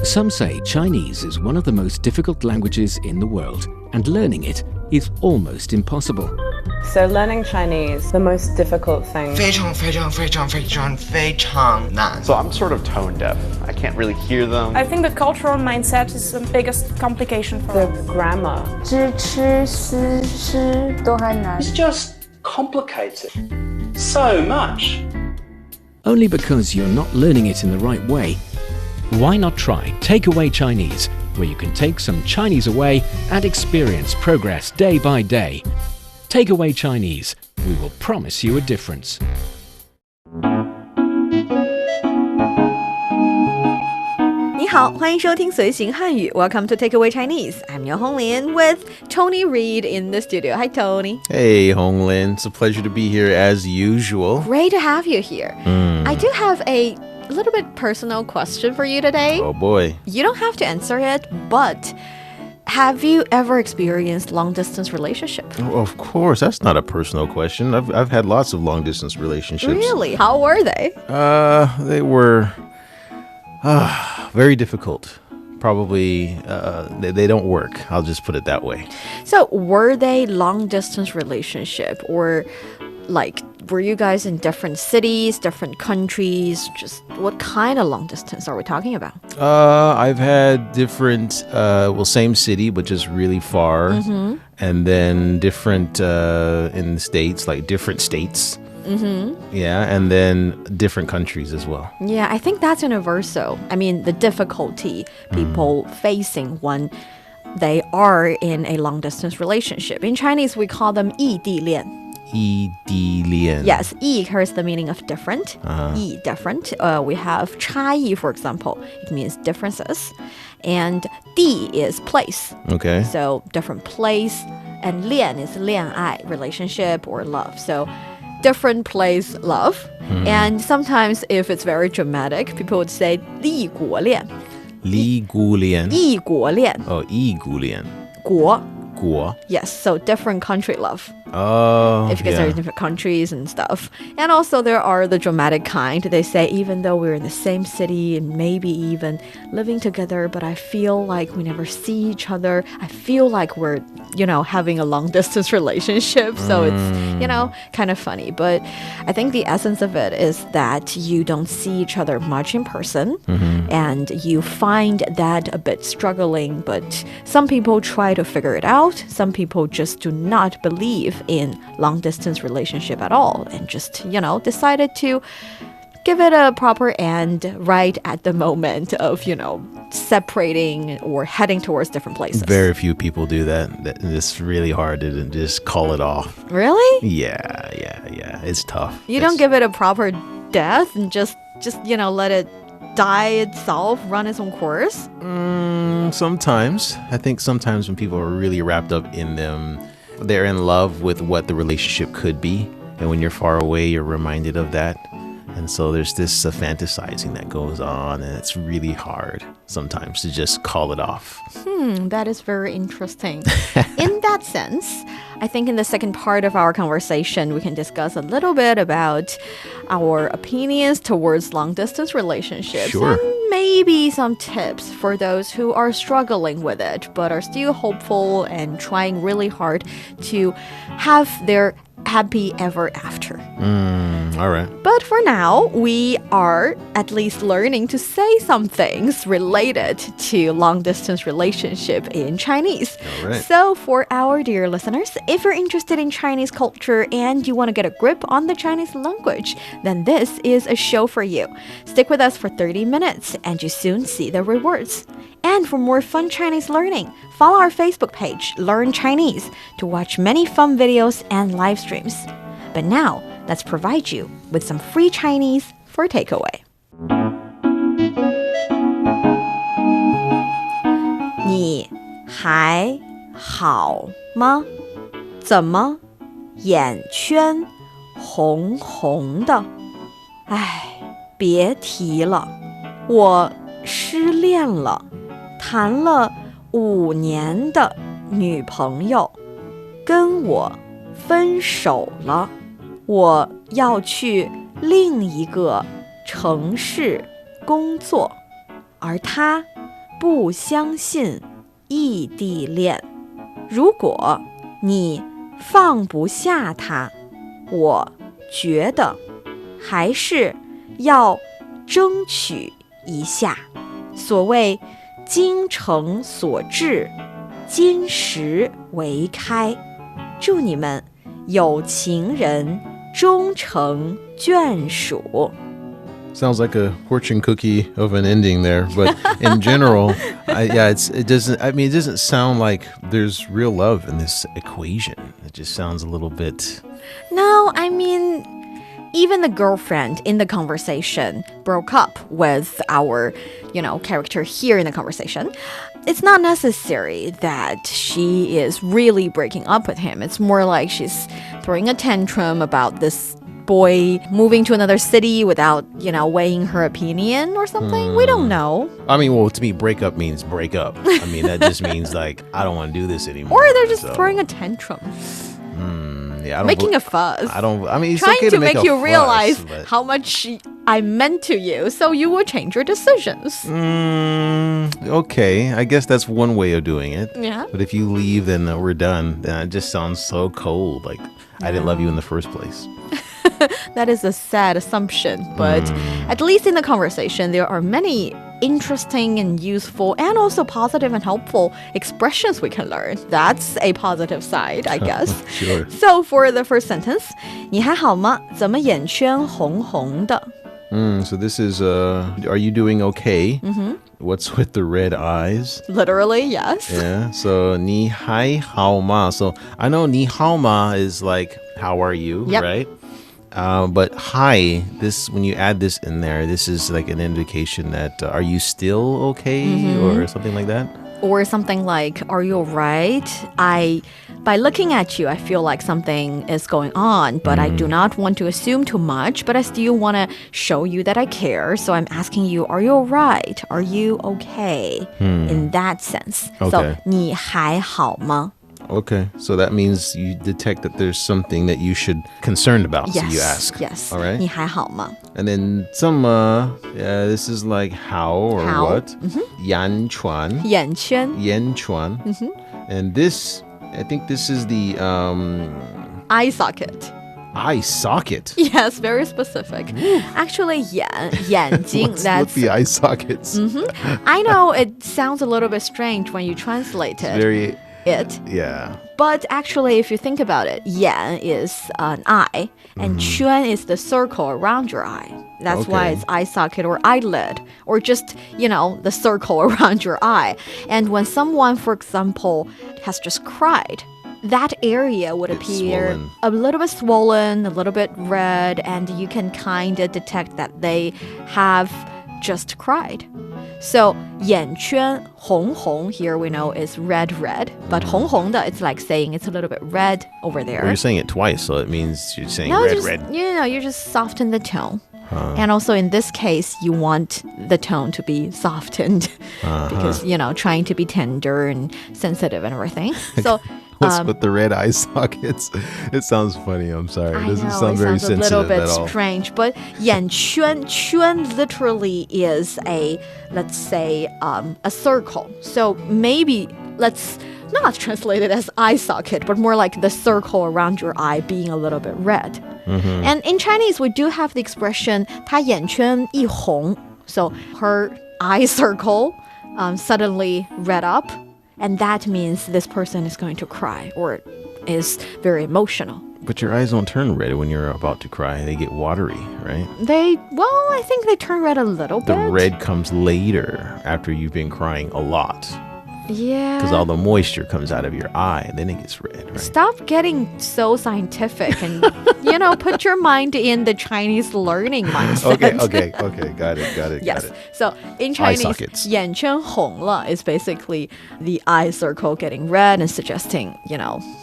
Some say Chinese is one of the most difficult languages in the world, and learning it is almost impossible. So learning Chinese, the most difficult thing. 非常非常非常非常非常难 So I'm sort of tone deaf. I can't really hear them. I think the cultural mindset is the biggest complication for The us. grammar. 知吃思诗都还难 It's just complicated so much. Only because you're not learning it in the right way. Why not try Takeaway Chinese, where you can take some Chinese away and experience progress day by day. Takeaway Chinese, we will promise you a difference. 你好，欢迎收听随行汉语 Welcome to Takeaway Chinese. I'm your Honglin with Tony Reed in the studio. Hi, Tony. Hey, Honglin. It's a pleasure to be here as usual. Great to have you here. I do have a little bit personal question for you today. Oh, boy. You don't have to answer it, but have you ever experienced long-distance relationship? Oh, of course. That's not a personal question. I've had lots of long-distance relationships. Really? How were they? They were very difficult. Probably they don't work. I'll just put it that way. So were they long-distance relationship or like were you guys in different cities, different countries? Just what kind of long distance are we talking about? I've had different, same city, but just really far. And then different in the States, like different states. Yeah, and then different countries as well. Yeah, I think that's universal. I mean, the difficulty people facing when they are in a long-distance relationship. In Chinese, we call them 异地恋. 异地恋. Yes, 异 carries the meaning of different. 异 different. We have 差异, for example. It means differences. And 地 is place. Okay. So different place. And 恋 is 恋爱, relationship or love. So different place, love. And sometimes if it's very dramatic, people would say 异国恋. 异国恋. 异国恋. Oh, 异国恋. 国. 国. Yes, so different country love. Oh, If you guys are in different countries and stuff. And also there are the dramatic kind. They say even though we're in the same city and maybe even living together, but I feel like we never see each other. I feel like we're, having a long distance relationship. So it's, kind of funny. But I think the essence of it is that you don't see each other much in person. And you find that a bit struggling. But some people try to figure it out. Some people just do not believe in long-distance relationship at all and just, decided to give it a proper end right at the moment of, separating or heading towards different places. Very few people do that. It's really hard to just call it off. Really? Yeah. It's tough. You don't give it a proper death and just let it die itself, run its own course? Sometimes. I think sometimes when people are really wrapped up in them, they're in love with what the relationship could be. And when you're far away, you're reminded of that. And so there's this fantasizing that goes on, and it's really hard sometimes to just call it off. That is very interesting. In that sense, I think in the second part of our conversation, we can discuss a little bit about our opinions towards long-distance relationships. Sure. And maybe some tips for those who are struggling with it, but are still hopeful and trying really hard to have their happy ever after. All right. But for now, we are at least learning to say some things related to long-distance relationship in Chinese. All right. So for our dear listeners, if you're interested in Chinese culture and you want to get a grip on the Chinese language, then this is a show for you. Stick with us for 30 minutes and you soon see the rewards. And for more fun Chinese learning, follow our Facebook page, Learn Chinese, to watch many fun videos and live streams. But now, let's provide you with some free Chinese for takeaway. 你还好吗？怎么眼圈红红的？哎，别提了，我失恋了。谈了5年的女朋友跟我分手了，我要去另一个城市工作，而他不相信异地恋。如果你放不下他，我觉得还是要争取一下。所谓精诚所至，金石为开。祝你们有情人终成眷属。Sounds like a fortune cookie of an ending there, but in general, it doesn't sound like there's real love in this equation. It just sounds a little bit. No, I mean, even the girlfriend in the conversation broke up with our, character here in the conversation. It's not necessary that she is really breaking up with him. It's more like she's throwing a tantrum about this boy moving to another city without, weighing her opinion or something. We don't know. I mean, well, to me, break up means break up. I mean, that just means like, I don't want to do this anymore. Or they're just throwing a tantrum. Yeah, Making a fuss. It's trying okay to make you fuss, realize but how much I meant to you, so you will change your decisions. Okay, I guess that's one way of doing it. Yeah. But if you leave, then we're done. Then it just sounds so cold. Like, I didn't love you in the first place. That is a sad assumption, but at least in the conversation, there are many interesting and useful and also positive and helpful expressions we can learn. That's a positive side, I guess. Sure. So for the first sentence, 你还好吗？怎么眼圈红红的？ So this is, are you doing okay? What's with the red eyes? Literally, yes. Yeah, so 你还好吗? So I know 你好吗 is like, how are you, Yep. right? But hi, when you add this in there, this is like an indication that are you still okay or something like that? Or something like, are you alright? By looking at you, I feel like something is going on, but I do not want to assume too much, but I still want to show you that I care. So I'm asking you, are you alright? Are you okay? In that sense. Okay. So, 你还好吗? Okay, so that means you detect that there's something that you should concerned about, Yes, so you ask. yes. All right. 你还好吗? And then this is like how or How. what? Yan Chuan. 眼圈 Yan Chuan. And this, I think this is the eye socket. eye socket. Yes, very specific. Actually, 眼睛, What's that's... with the eye sockets? I know it sounds a little bit strange when you translate it. Very, Yeah. But actually, if you think about it, 眼 is an eye, and 圈 is the circle around your eye. That's why it's eye socket or eyelid, or just, the circle around your eye. And when someone, for example, has just cried, that area would appear swollen. a little bit swollen, a little bit red, and you can kind of detect that they have just cried. So 眼圈红红 here we know is red, but 红红的 it's like saying it's a little bit red over there. well, you're saying it twice, so it means you're saying No, red. you just soften the tone. And also in this case, you want the tone to be softened because, trying to be tender and sensitive and everything. So What's with the red eye sockets? It sounds funny. I'm sorry. It doesn't sound very it sounds a little sensitive bit at all. strange. But 眼圈 literally is let's say, a circle. So maybe let's not translate it as eye socket, but more like the circle around your eye being a little bit red. And in Chinese, we do have the expression 她眼圈一红. So her eye circle suddenly red up. And that means this person is going to cry or is very emotional. But your eyes don't turn red when you're about to cry. They get watery, right? I think they turn red a little The bit. red comes later after you've been crying a lot. Yeah. Because all the moisture comes out of your eye, and then it gets red, right? Stop getting so scientific and, put your mind in the Chinese learning mindset. Okay. Got it. Yes. So in Eye Chinese, sockets. 眼圈红了 is basically the eye circle getting red and suggesting,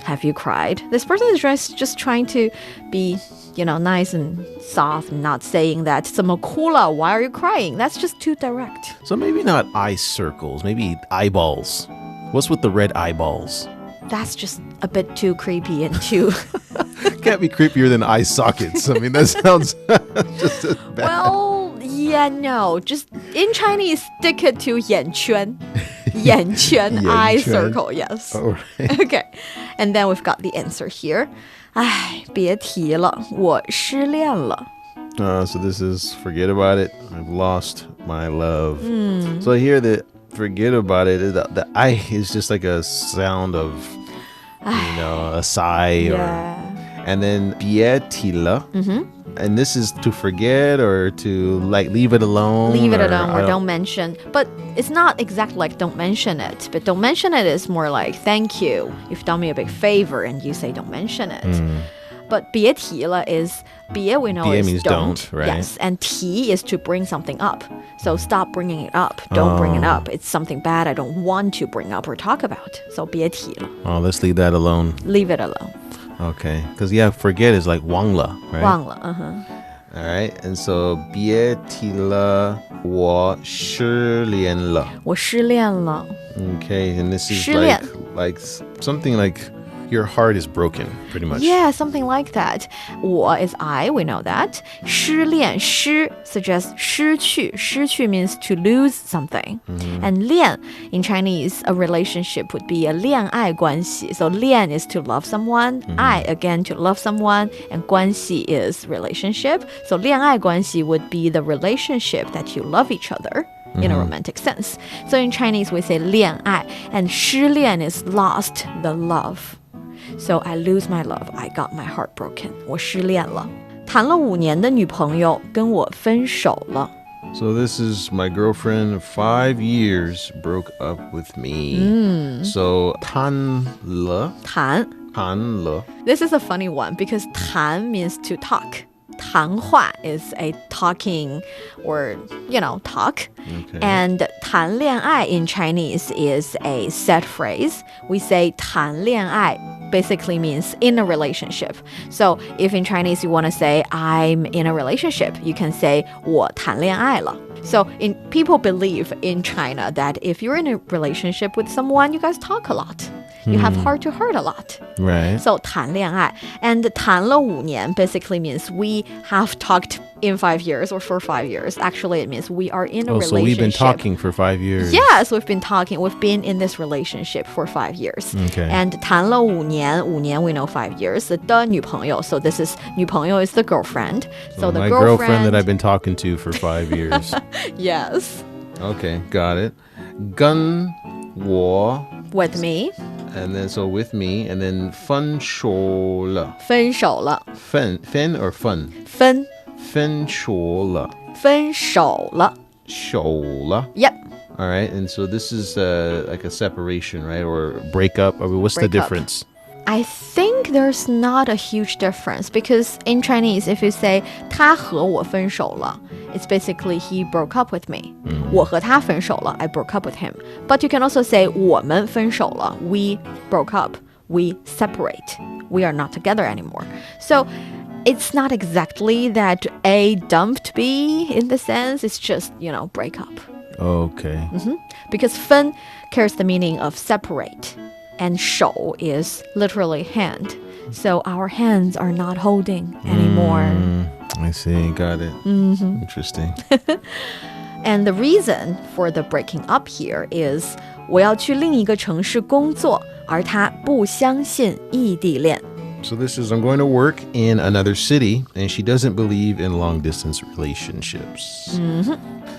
have you cried? This person is just trying to be, nice and soft and not saying that 怎么哭了? Why are you crying? That's just too direct. So maybe not eye circles, maybe eyeballs. What's with the red eyeballs? That's just a bit too creepy and too... Can't be creepier than eye sockets. I mean, that sounds just as bad. Well, Yeah, no. Just in Chinese, stick it to 眼圈. 眼圈, eye circle, yes. All right. Okay. And then we've got the answer here. 唉，别提了，我失恋了。 So this is forget about it. I've lost my love. So here the forget about it. The I is just like a sound of, a sigh. And then 别提了. And this is to forget or to like leave it alone. Leave it alone or don't mention. But it's not exactly like don't mention it. But don't mention it is more like thank you. You've done me a big favor and you say don't mention it. But 别提了 is 别 we know 别 is means don't, right? Yes, and 提 is to bring something up. So stop bringing it up. Don't bring it up. It's something bad I don't want to bring up or talk about. So 别提了. Oh, let's leave that alone. Leave it alone. Okay, because forget is like 忘了, right? 忘了, All right, and so 别提了，我失恋了。我失恋了. Okay, and this is 失恋. like something like your heart is broken, pretty much. Yeah, something like that. 我 is I, we know that. 失恋, 失 suggests 失去. 失去 means to lose something. And 恋 in Chinese, a relationship would be a 恋爱关系. So 恋 is to love someone. I, again, to love someone. And 关系 is relationship. So 恋爱关系 would be the relationship that you love each other. In a romantic sense. So in Chinese, we say 恋爱. And 失恋 is lost the love. So I lose my love. I got my heart broken. 我失恋了。谈了5年的女朋友跟我分手了。 So this is my girlfriend of 5 years broke up with me. So 谈了. 谈 了. This is a funny one because 谈 means to talk. 谈话 is a talking or, talk. Okay. And 谈恋爱 in Chinese is a set phrase. We say 谈恋爱 basically means in a relationship. So if in Chinese you want to say I'm in a relationship, you can say 我谈恋爱了. So people believe in China that if you're in a relationship with someone, you guys talk a lot. You have heart to heart a lot. Right. So 谈恋爱 and 谈了5年 basically means we have talked in 5 years or for 5 years. Actually, it means we are in a relationship. So we've been talking for 5 years. Yes, we've been talking. We've been in this relationship for 5 years. Okay. And 谈了5年 we know 5 years. 的女朋友 so this is 女朋友 is the girlfriend. So the my girlfriend that I've been talking to for 5 years. Yes. Okay, got it. 跟我 With me. And then so with me, and then 分手了. 分手了. Fen or fun? 分手了. 分手了. 手了. Yep. All right, and so this is like a separation, right? Or breakup. I mean, what's the difference? I think there's not a huge difference because in Chinese, if you say 他和我分手了, it's basically he broke up with me. 我和他分手了, I broke up with him. But you can also say 我们分手了, we broke up, we separate, we are not together anymore. So it's not exactly that A dumped B in the sense, it's just, break up. Okay. Because 分 carries the meaning of separate. And 手 is literally hand. So our hands are not holding anymore. I see. Got it. Interesting. And the reason for the breaking up here is 我要去另一个城市工作，而他不相信异地恋。 So this is I'm going to work in another city, and she doesn't believe in long distance relationships.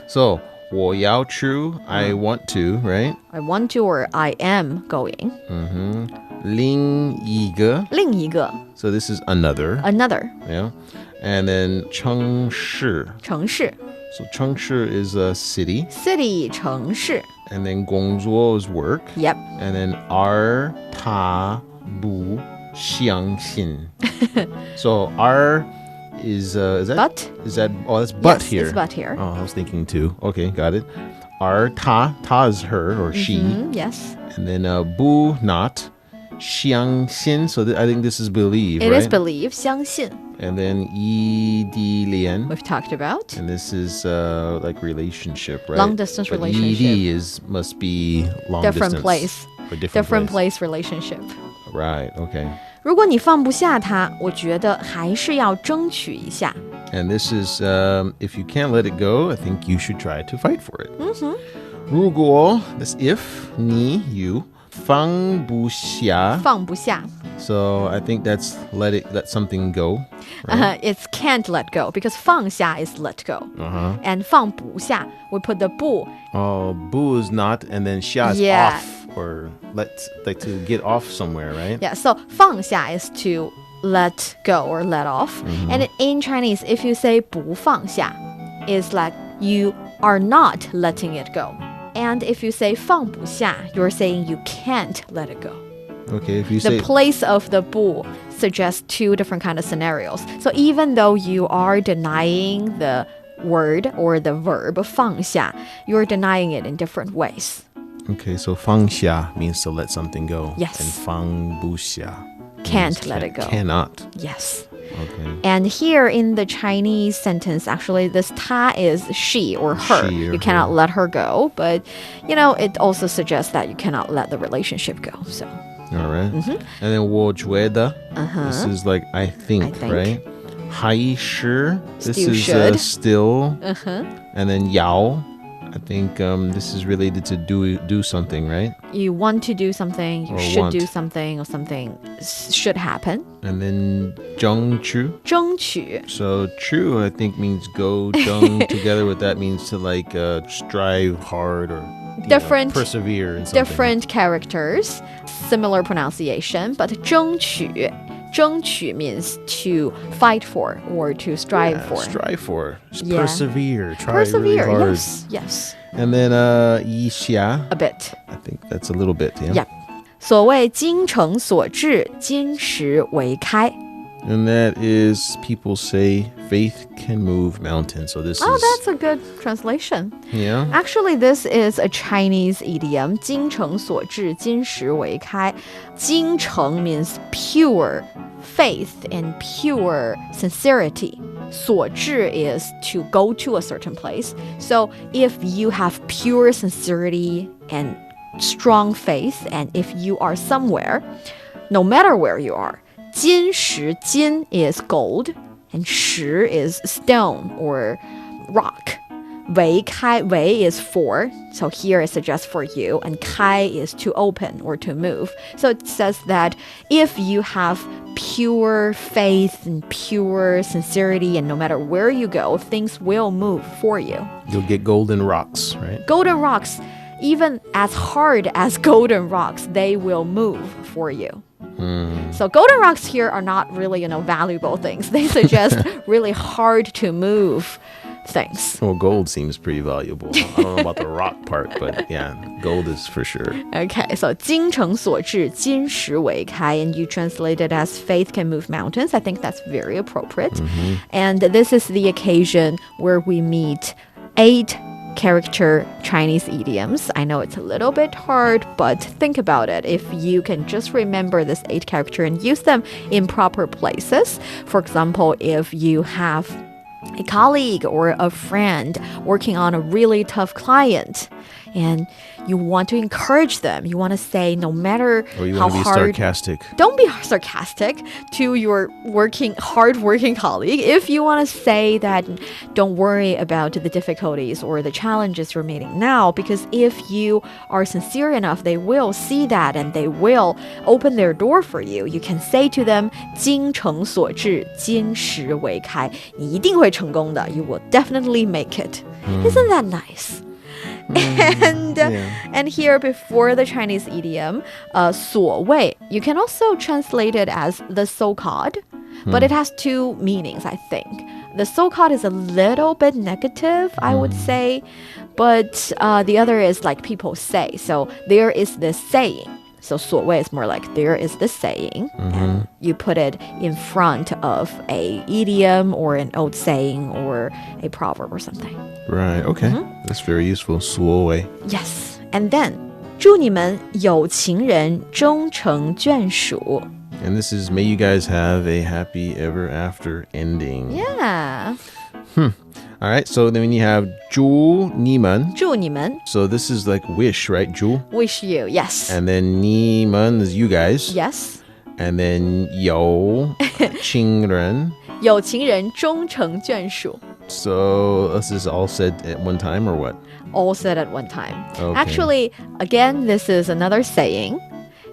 So 我要去 I want to, right? I want to or I am going. 另一个 另一个 So this is another. Another. Yeah. And then 城市. 城市 So 城市 is a city. City 城市 And then 工作 is work. Yep. And then 而他不相信. So 而 is that But? Is that that's but Yes, here. it's but here. Oh, I was thinking too. Okay, got it. 而他 is her or she. Yes. And then 不 not. 相信. So I think this is believe, It right? is believe 相信 And then 异地恋. We've talked about. And this is like relationship, right? Long distance But relationship. 异地 must be long Different distance. place. Or Different place relationship. Right, okay. 如果你放不下他，我觉得还是要争取一下。And this is, if you can't let it go, I think you should try to fight for it. 如果 that's if, 你 you, 放不下放不下 So I think that's let something go. Right? It's can't let go because 放下 is let go. And 放不下, we put the 不. Oh, 不 is not, and then 下 is off, or like to get off somewhere, right? Yeah, so 放下 is to let go or let off. And in Chinese, if you say 不放下, it's like you are not letting it go. And if you say 放不下, you're saying you can't let it go. Okay, if you The say place of the 不 suggests two different kind of scenarios. So even though you are denying the word or the verb 放下, you're denying it in different ways. Okay, so 放下 means to let something go. Yes. And 放不下Can't let it go. Cannot. Yes. Okay. And here in the Chinese sentence, actually, this 她 is she or her. She or you cannot her. let her go, but it also suggests that you cannot let the relationship go. So, All right. And then 我觉得 This is like I think. Right? 还是 This Still is should. still. And then 要 I think this is related to do something, right? you want to do something, you Or should want. do something, or something should happen. And then 争取争取 So true, I think, means go. Jung together with that means to like strive hard or Different- persevere in something. different characters, similar pronunciation, but 争取means to fight for or to strive for. Strive for. Just Yeah. persevere. Try Persevere, really hard. yes. And then 一下 A bit. I think that's a little bit, yeah. Yep. 所谓精诚所至，金石为开. And that is, people say, faith can move mountains. So this Oh, is... that's a good translation. Yeah? Actually, this is a Chinese idiom. 精诚所至，金石为开. 精诚 means pure faith and pure sincerity. 所至 is to go to a certain place. So if you have pure sincerity and strong faith, and if you are somewhere, no matter where you are, 金石 金 is gold, and 石 is stone or rock. 为开 为 is for, so here it suggests for you, and 开 is to open or to move. So it says that if you have pure faith and pure sincerity, and no matter where you go, things will move for you. You'll get golden rocks, right? Golden rocks, even as hard as golden rocks, they will move for you. So golden rocks here are not really, valuable things. They suggest really hard to move things. Well, gold seems pretty valuable. I don't know about the rock part, but yeah, gold is for sure. Okay, so 精诚所至，金石为开, and you translate it as faith can move mountains. I think that's very appropriate. And this is the occasion where we meet 8 character Chinese idioms. I know it's a little bit hard, but think about it. If you can just remember this 8 character and use them in proper places. For example, if you have a colleague or a friend working on a really tough client, and you want to encourage them. You want to say, no matter Or you how want to be hard, sarcastic. don't be sarcastic to your hard-working colleague. If you want to say that, don't worry about the difficulties or the challenges you're meeting now, because if you are sincere enough, they will see that and they will open their door for you. You can say to them, 精诚所至，金石为开. 你一定会成功的. You will definitely make it. Isn't that nice? And here before the Chinese idiom, 所谓, you can also translate it as the so-called, but it has 2 meanings, I think. The so-called is a little bit negative, I would say, but the other is like people say. So there is this saying. So 所谓 is more like there is this saying, and you put it in front of a idiom or an old saying or a proverb or something. Right, okay. That's very useful. 所谓. Yes. And then 祝你们有情人终成眷属. And this is, may you guys have a happy ever after ending. Yeah. All right, so then you have 祝你们. 祝你们 So this is like wish, right? 祝. wish you. Yes. And then 你们 is you guys. Yes. And then 有情人.有情人终成眷属. So this is all said at one time or what? All said at one time. Okay. Actually, again, this is another saying.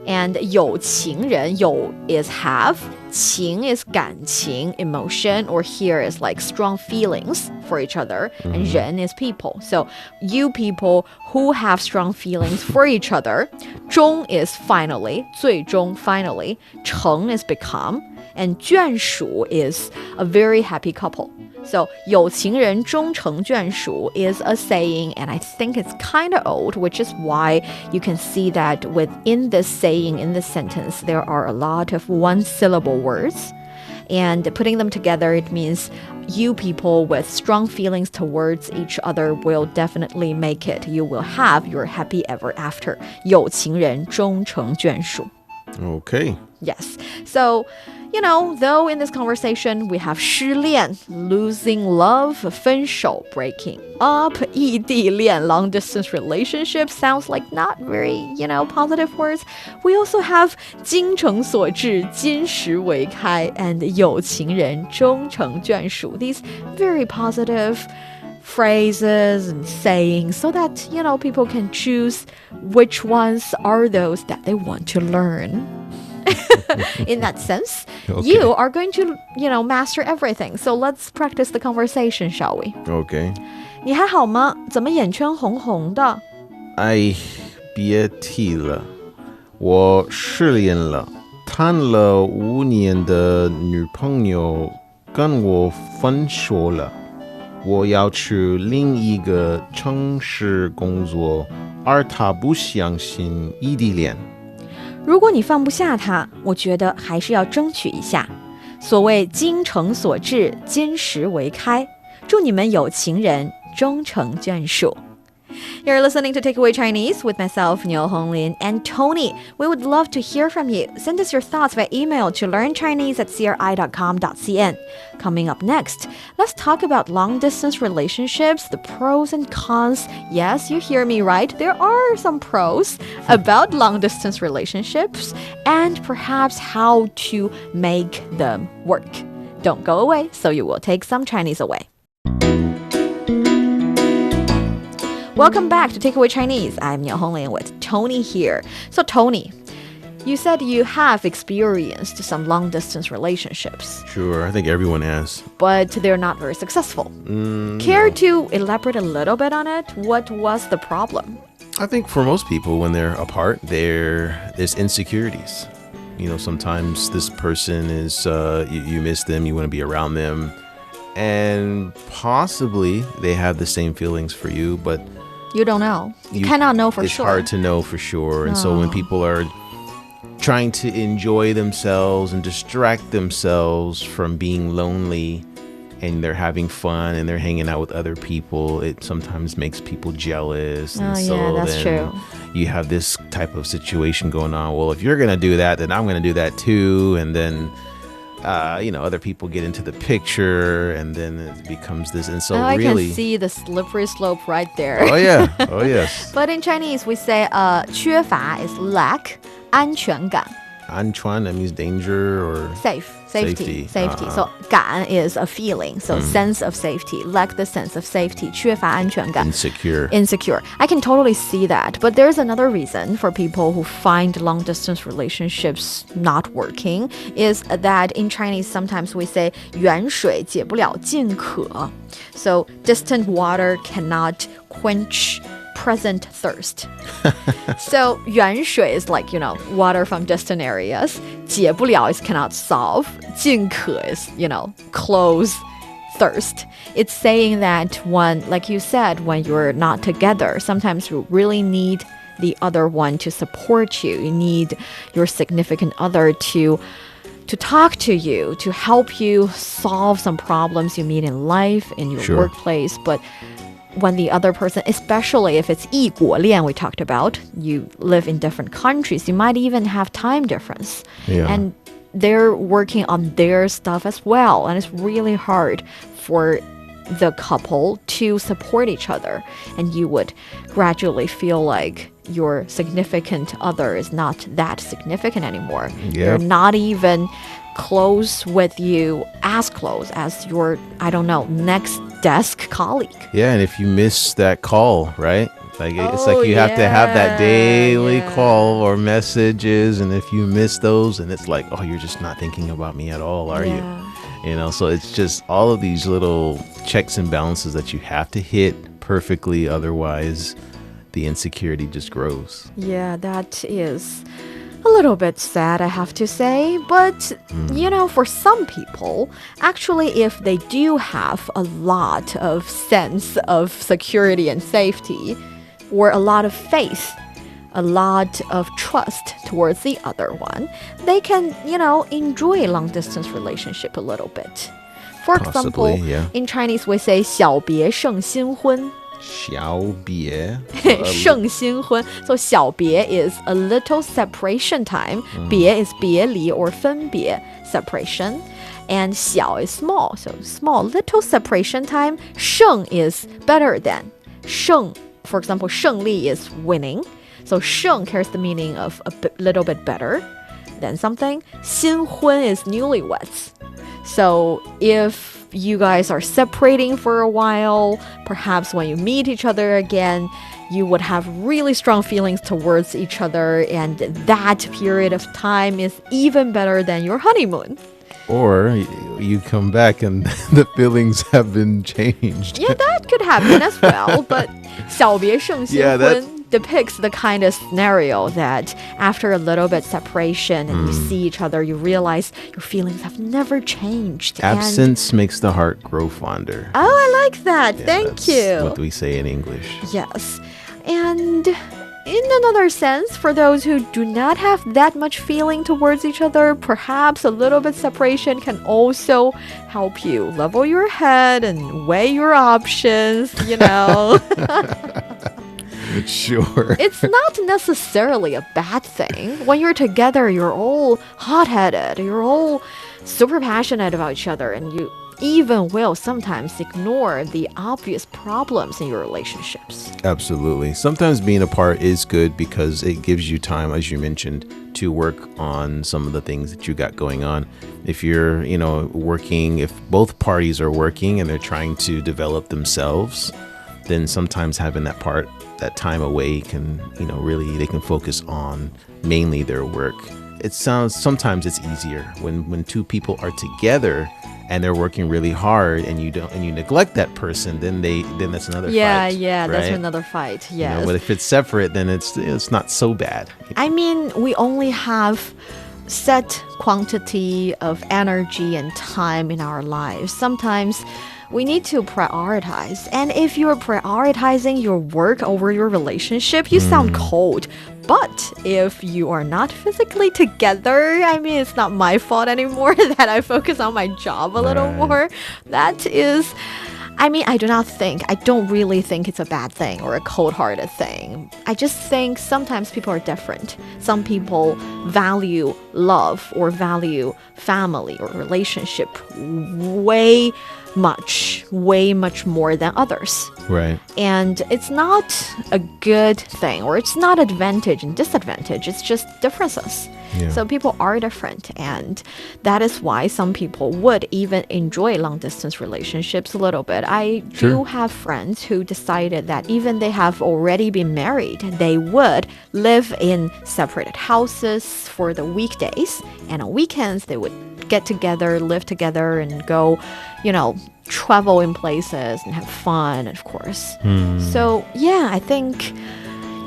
And 有情人, 有 is have, 情 is 感情, emotion, or here is like strong feelings for each other, and 人 is people. So you people who have strong feelings for each other, 终 is finally, 最终 finally, 成 is become, and 眷属 is a very happy couple. So 有情人终成眷属 is a saying, and I think it's kind of old, which is why you can see that within this saying, in this sentence, there are a lot of one-syllable words. And putting them together, it means you people with strong feelings towards each other will definitely make it. You will have your happy ever after. 有情人终成眷属. Okay. Yes. So, you know, though in this conversation we have 失恋, losing love, 分手, breaking up, 异地恋, long distance relationship sounds like not very, you know, positive words. We also have 精诚所至, 金石为开, and 有情人终成眷属. These very positive phrases and sayings so that, you know, people can choose which ones are those that they want to learn. In that sense, Okay. you are going to, you know, master everything. So let's practice the conversation, shall we? Okay. 你还好吗？怎么眼圈红红的？哎，别提了，我失恋了，谈了5年的女朋友跟我分手了，我要去另一个城市工作，而她不相信异地恋。如果你放不下他，我觉得还是要争取一下。所谓精诚所至，金石为开。祝你们有情人终成眷属。You're listening to Takeaway Chinese with myself, Niu Honglin, and Tony. We would love to hear from you. Send us your thoughts by email to learnchinese@cri.com.cn. Coming up next, let's talk about long-distance relationships, the pros and cons. Yes, you hear me right. There are some pros about long-distance relationships and perhaps how to make them work. Don't go away, so you will take some Chinese away. Welcome back to Takeaway Chinese. I'm Niu Honglin with Tony here. So Tony, you said you have experienced some long-distance relationships. Sure, I think everyone has. But they're not very successful. Care to elaborate a little bit on it? What was the problem? I think for most people, when they're apart, there's insecurities. You know, sometimes this person is, you miss them, you want to be around them. And possibly they have the same feelings for you, but you don't know. You cannot know for it's sure. It's hard to know for sure. And so when people are trying to enjoy themselves and distract themselves from being lonely, and they're having fun and they're hanging out with other people, it sometimes makes people jealous. And yeah, that's true. You have this type of situation going on. Well, if you're going to do that, then I'm going to do that too. And then you know, other people get into the picture, and then it becomes this. And so I really, can see the slippery slope right there. Oh yeah, oh yes. But in Chinese, we say 缺乏 is lack, 安全感. Anchuan, that means danger or safety. So 感 is a feeling, so sense of safety, lack the sense of safety. 缺乏安全感. Insecure. I can totally see that. But there's another reason for people who find long distance relationships not working is that in Chinese sometimes we say 远水解不了近渴. So distant water cannot quench present thirst. So 远水 is like, you know, water from distant areas. 解不了 is cannot solve. 近渴 is, you know, close thirst. It's saying that when, like you said, when you're not together, sometimes you really need the other one to support you. You need your significant other to talk to you, to help you solve some problems you meet in life, in your workplace. But when the other person, especially if it's 异国恋 we talked about, you live in different countries, you might even have time difference. Yeah. And they're working on their stuff as well. And it's really hard for the couple to support each other. And you would gradually feel like your significant other is not that significant anymore. Yep. You're not even close with you, as close as your, I don't know, next desk colleague. Yeah, and if you miss that call, right? Like it's like you have to have that daily call or messages, and if you miss those, and it's like, oh, you're just not thinking about me at all, are you? You know, so it's just all of these little checks and balances that you have to hit perfectly, otherwise the insecurity just grows. Yeah, that is a little bit sad, I have to say. But, you know, for some people, actually, if they do have a lot of sense of security and safety, or a lot of faith, a lot of trust towards the other one, they can, you know, enjoy a long-distance relationship a little bit. For example, in Chinese, we say 小别胜新婚. 小别胜新婚. So 小别 is a little separation time. 别 is 别离 or 分别, separation. And 小 is small. So small, little separation time. 胜 is better than. 胜, for example, 胜利 is winning. So 胜 carries the meaning of little bit better than something. 新婚 is newlyweds. So if you guys are separating for a while, perhaps when you meet each other again, you would have really strong feelings towards each other, and that period of time is even better than your honeymoon. Or you come back and the feelings have been changed. Yeah, that could happen as well. But 小别胜新婚 depicts the kind of scenario that after a little bit separation and you see each other, you realize your feelings have never changed. Absence makes the heart grow fonder. Oh, I like that. Yeah, Thank you. What we say in English. Yes. And in another sense, for those who do not have that much feeling towards each other, perhaps a little bit separation can also help you level your head and weigh your options, you know. Sure. It's not necessarily a bad thing. When you're together, you're all hot-headed, you're all super passionate about each other, and you even will sometimes ignore the obvious problems in your relationships. Absolutely. Sometimes being apart is good because it gives you time, as you mentioned, to work on some of the things that you got going on. If you're, you know, working, if both parties are working and they're trying to develop themselves, then sometimes having that time away can, you know, really, they can focus on mainly their work. Sometimes it's easier when two people are together and they're working really hard and you neglect that person, then that's another fight. Yeah, right? That's another fight. Yes. You know, but if it's separate, then it's not so bad. I mean, we only have set quantity of energy and time in our lives. Sometimes we need to prioritize. And if you're prioritizing your work over your relationship, you sound cold. But if you are not physically together, I mean, it's not my fault anymore that I focus on my job a little more. That is, I mean, I don't really think it's a bad thing or a cold-hearted thing. I just think sometimes people are different. Some people value love or value family or relationship way much more than others. Right. And it's not a good thing, or it's not advantage and disadvantage. It's just differences. Yeah. So people are different, and that is why some people would even enjoy long-distance relationships a little bit. I do have friends who decided that even they have already been married, they would live in separated houses for the weekdays, and on weekends they would get together, live together, and go, you know, travel in places and have fun, of course. So yeah, I think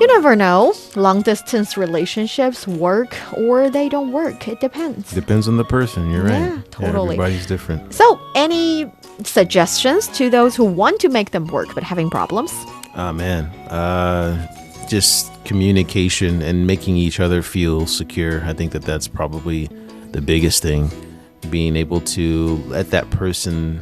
you never know. Long-distance relationships work or they don't work. It depends. Depends on the person. You're right. Yeah, totally. Yeah, everybody's different. So, any suggestions to those who want to make them work but having problems? Oh, man. Just communication and making each other feel secure. I think that's probably the biggest thing. Being able to let that person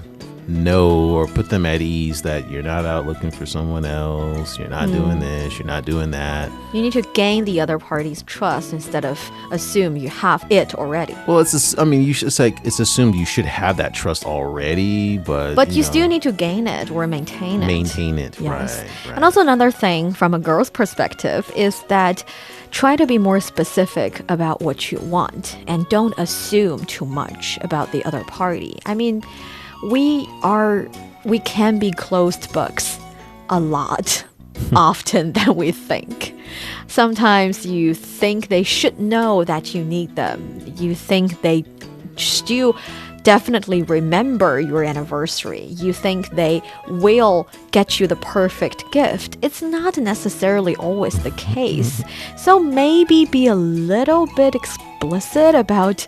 know or put them at ease that you're not out looking for someone else, you're not doing this, you're not doing that. You need to gain the other party's trust instead of assume you have it already. Well, it's assumed you should have that trust already, but you still need to gain it or maintain it. Maintain it, yes. right. And also another thing from a girl's perspective is that try to be more specific about what you want and don't assume too much about the other party. I mean, we can be closed books a lot often than we think. Sometimes you think they should know that you need them. You think they still definitely remember your anniversary. You think they will get you the perfect gift. It's not necessarily always the case. So maybe be a little bit explicit about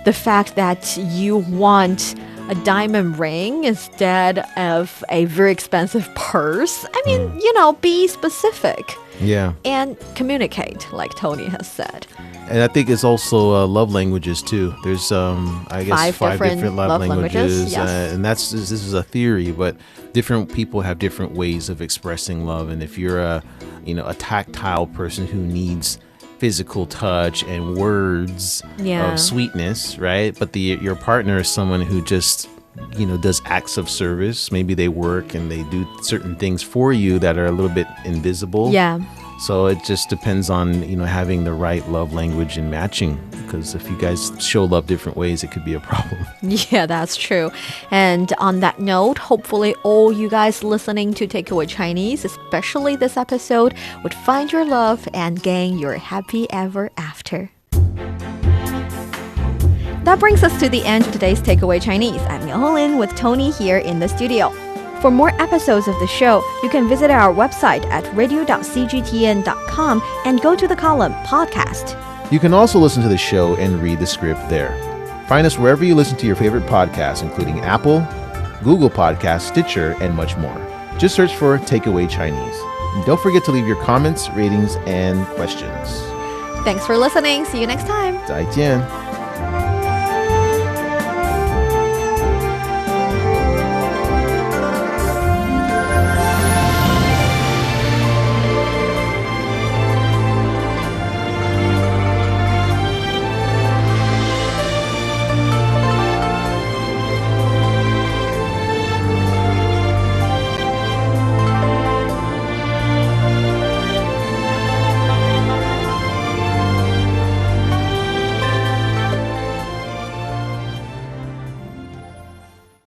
the fact that you want a diamond ring instead of a very expensive purse. I mean, be specific. Yeah. And communicate, like Tony has said. And I think it's also love languages too. There's I guess five different love languages. Yes. And this is a theory, but different people have different ways of expressing love. And if you're a tactile person who needs physical touch and words of sweetness, right? But your partner is someone who just does acts of service. Maybe they work and they do certain things for you that are a little bit invisible. Yeah. So it just depends on, having the right love language and matching, because if you guys show love different ways, it could be a problem. Yeah, that's true. And on that note, hopefully all you guys listening to Takeaway Chinese, especially this episode, would find your love and gain your happy ever after. That brings us to the end of today's Takeaway Chinese. I'm Lin with Tony here in the studio. For more episodes of the show, you can visit our website at radio.cgtn.com and go to the column Podcast. You can also listen to the show and read the script there. Find us wherever you listen to your favorite podcasts, including Apple, Google Podcasts, Stitcher, and much more. Just search for Takeaway Chinese. And don't forget to leave your comments, ratings, and questions. Thanks for listening. See you next time. 再见.